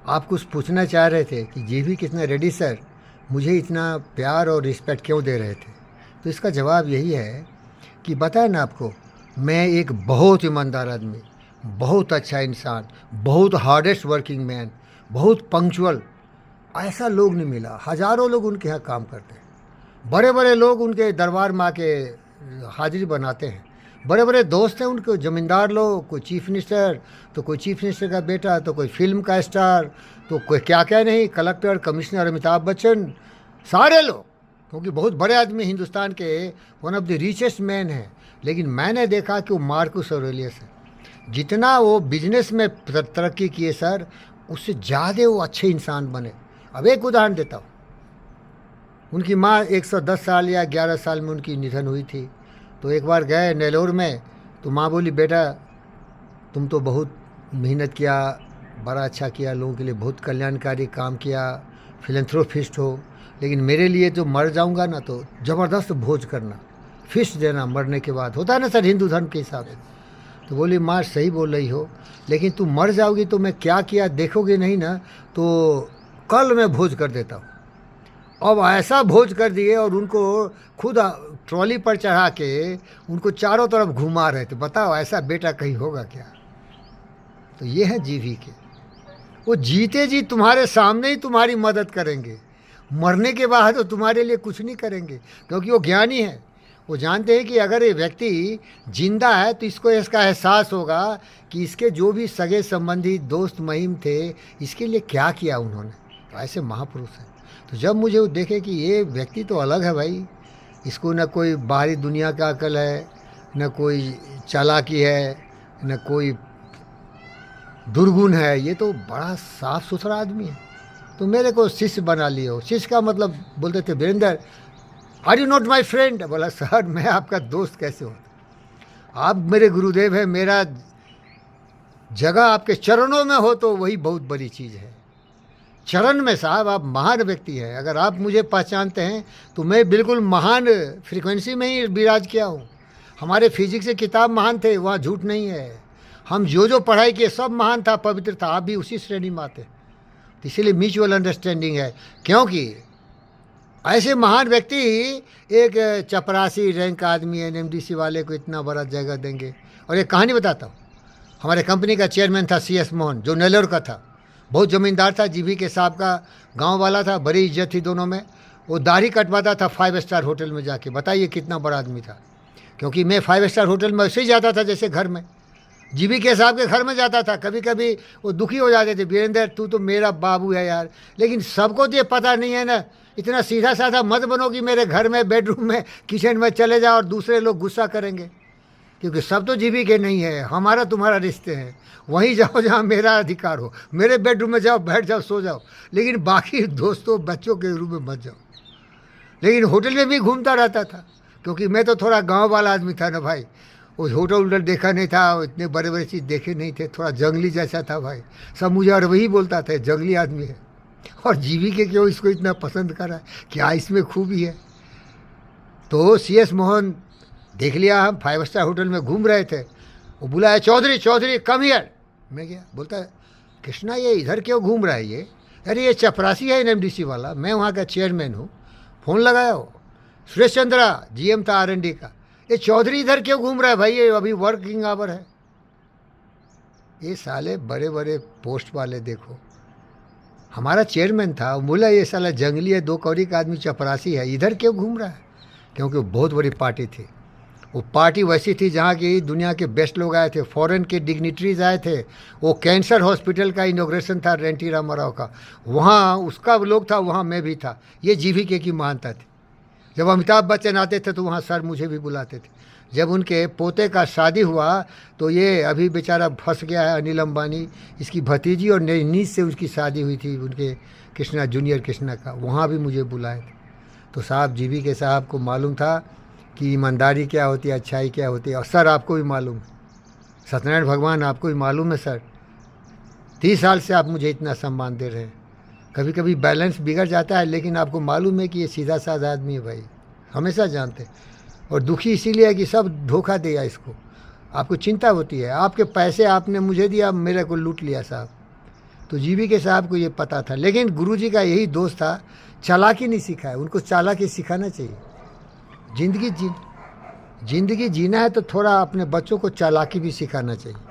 आप कुछ पूछना चाह रहे थे कि जीवी कितना रेड्डी सर मुझे इतना प्यार और रिस्पेक्ट क्यों दे रहे थे। तो इसका जवाब यही है कि बताया ना आपको, मैं एक बहुत ईमानदार आदमी, बहुत अच्छा इंसान, बहुत हार्डेस्ट वर्किंग मैन, बहुत पंक्चुअल, ऐसा लोग नहीं मिला। हज़ारों लोग उनके यहाँ काम करते हैं, बड़े बड़े लोग उनके दरबार में आके हाजिरी बनाते हैं। बड़े बड़े दोस्त हैं उनके, ज़मींदार लोग, कोई चीफ मिनिस्टर, तो कोई चीफ मिनिस्टर का बेटा, तो कोई फिल्म का स्टार, तो कोई क्या क्या नहीं, कलेक्टर, कमिश्नर अमिताभ बच्चन, सारे लोग, क्योंकि बहुत बड़े आदमी हिंदुस्तान के, one of the richest man हैं। लेकिन मैंने देखा कि वो मार्कस ऑरेलियस है, जितना वो बिजनेस में तरक्की किए सर, उससे ज़्यादा वो अच्छे इंसान बने। अब एक उदाहरण देता हूँ। उनकी माँ 110 साल या 11 साल में उनकी निधन हुई थी। तो एक बार गए नेलोर में, तो माँ बोली, बेटा तुम तो बहुत मेहनत किया, बड़ा अच्छा किया, लोगों के लिए बहुत कल्याणकारी काम किया, फिलैंथ्रोपिस्ट हो, लेकिन मेरे लिए जो मर जाऊंगा ना तो ज़बरदस्त भोज करना, फिस्ट देना मरने के बाद, होता है ना सर हिंदू धर्म के हिसाब से। तो बोली, माँ सही बोल रही हो, लेकिन तुम मर जाओगी तो मैं क्या किया देखोगे नहीं ना, तो कल मैं भोज कर देता हूँ। अब ऐसा भोज कर दिए और उनको खुद ट्रॉली पर चढ़ा के उनको चारों तरफ घुमा रहे थे। बताओ ऐसा बेटा कहीं होगा क्या। तो ये है जीवी के, वो जीते जी तुम्हारे सामने ही तुम्हारी मदद करेंगे, मरने के बाद तो तुम्हारे लिए कुछ नहीं करेंगे, क्योंकि वो ज्ञानी है। वो जानते हैं कि अगर ये व्यक्ति जिंदा है तो इसको इसका एहसास होगा कि इसके जो भी सगे संबंधी दोस्त महिम थे, इसके लिए क्या किया उन्होंने। तो ऐसे महापुरुष हैं। तो जब मुझे वो देखे कि ये व्यक्ति तो अलग है भाई, इसको न कोई बाहरी दुनिया का अकल है, न कोई चालाकी है, न कोई दुर्गुण है, ये तो बड़ा साफ सुथरा आदमी है, तो मेरे को शिष्य बना लिए हो। शिष्य का मतलब बोलते थे, Virendra are you not my friend. बोला, सर मैं आपका दोस्त कैसे होता, आप मेरे गुरुदेव हैं, मेरा जगह आपके चरणों में हो तो वही बहुत बड़ी चीज़ है। चरण में साहब आप महान व्यक्ति हैं। अगर आप मुझे पहचानते हैं तो मैं बिल्कुल महान फ्रीक्वेंसी में ही विराज किया हूँ। हमारे फिजिक्स के किताब महान थे, वहाँ झूठ नहीं है। हम जो पढ़ाई किए सब महान था, पवित्र था। आप भी उसी श्रेणी में आते, तो इसीलिए म्यूचुअल अंडरस्टैंडिंग है। क्योंकि ऐसे महान व्यक्ति एक चपरासी रैंक आदमी एनएमडीसी वाले को इतना बड़ा जगह देंगे। और एक कहानी बताता हूँ। हमारे कंपनी का चेयरमैन था CS मोहन, जो नेलोर का था, बहुत ज़मींदार था, जीवी के साहब का गांव वाला था, बड़ी इज्जत थी दोनों में। वो दाढ़ी कटवाता था 5 स्टार होटल में जाके। बताइए कितना बड़ा आदमी था। क्योंकि मैं 5 स्टार होटल में ऐसे ही जाता था जैसे घर में, जीवी के साहब के घर में जाता था। कभी कभी वो दुखी हो जाते थे, वीरेंद्र तू तो मेरा बाबू है यार। लेकिन सबको तो ये पता नहीं है ना, इतना सीधा साधा मत बनो कि मेरे घर में, बेडरूम में, किचन में चले जाओ और दूसरे लोग गुस्सा करेंगे, क्योंकि सब तो जीवी के नहीं है। हमारा तुम्हारा रिश्ते हैं, वहीं जाओ जहाँ मेरा अधिकार हो। मेरे बेडरूम में जाओ, बैठ जाओ, सो जाओ, लेकिन बाकी दोस्तों बच्चों के रूम में मत जाओ। लेकिन होटल में भी घूमता रहता था, क्योंकि मैं तो थोड़ा गांव वाला आदमी था ना भाई। वो होटल उटल देखा नहीं था, इतने बड़े बड़े चीज़ देखे नहीं थे, थोड़ा जंगली जैसा था भाई। सब मुझे और वही बोलता था, जंगली आदमी है। और जीवी के क्यों इसको इतना पसंद करा, क्या इसमें खूबी है। तो CS मोहन देख लिया, हम 5 स्टार होटल में घूम रहे थे। वो बुलाया, चौधरी चौधरी कम हियर। मैं गया, बोलता है, कृष्णा ये इधर क्यों घूम रहा है ये। अरे ये चपरासी है NMDC वाला, मैं वहाँ का चेयरमैन हूँ। फ़ोन लगाया हो, सुरेश चंद्रा GM था R&D का। ये चौधरी इधर क्यों घूम रहा है भाई, ये अभी वर्किंग आवर है। ये साले बड़े बड़े पोस्ट वाले देखो, हमारा चेयरमैन था, बोला ये साला जंगली है, 2 कौड़ी का आदमी, चपरासी है, इधर क्यों घूम रहा है। क्योंकि वो बहुत बड़ी पार्टी थी। वो पार्टी वैसी थी जहाँ की दुनिया के बेस्ट लोग आए थे, फॉरेन के डिग्निटरीज आए थे। वो कैंसर हॉस्पिटल का इनॉग्रेशन था रेंटी रामाराव का, वहाँ उसका लोग था, वहाँ मैं भी था। ये GVK की महानता थी। जब अमिताभ बच्चन आते थे तो वहाँ सर मुझे भी बुलाते थे। जब उनके पोते का शादी हुआ तो ये अभी बेचारा फंस गया है, अनिल अंबानी, इसकी भतीजी और नीस से उसकी शादी हुई थी, उनके कृष्णा, जूनियर कृष्णा का, वहाँ भी मुझे बुलाए थे। तो साहब GVK साहब को मालूम था कि ईमानदारी क्या होती है, अच्छाई क्या होती है। और सर आपको भी मालूम है, सत्यनारायण भगवान आपको भी मालूम है सर, 30 साल से आप मुझे इतना सम्मान दे रहे हैं। कभी कभी बैलेंस बिगड़ जाता है, लेकिन आपको मालूम है कि ये सीधा साधा आदमी है भाई, हमेशा जानते। और दुखी इसीलिए है कि सब धोखा दिया इसको। आपको चिंता होती है, आपके पैसे आपने मुझे दिया, मेरे को लूट लिया साहब। तो जीवी के साहब को ये पता था, लेकिन गुरुजी का यही दोस्त था, चालाकी नहीं सिखाया, उनको चालाकी सिखाना चाहिए। ज़िंदगी जीना है तो थोड़ा अपने बच्चों को चालाकी भी सिखाना चाहिए।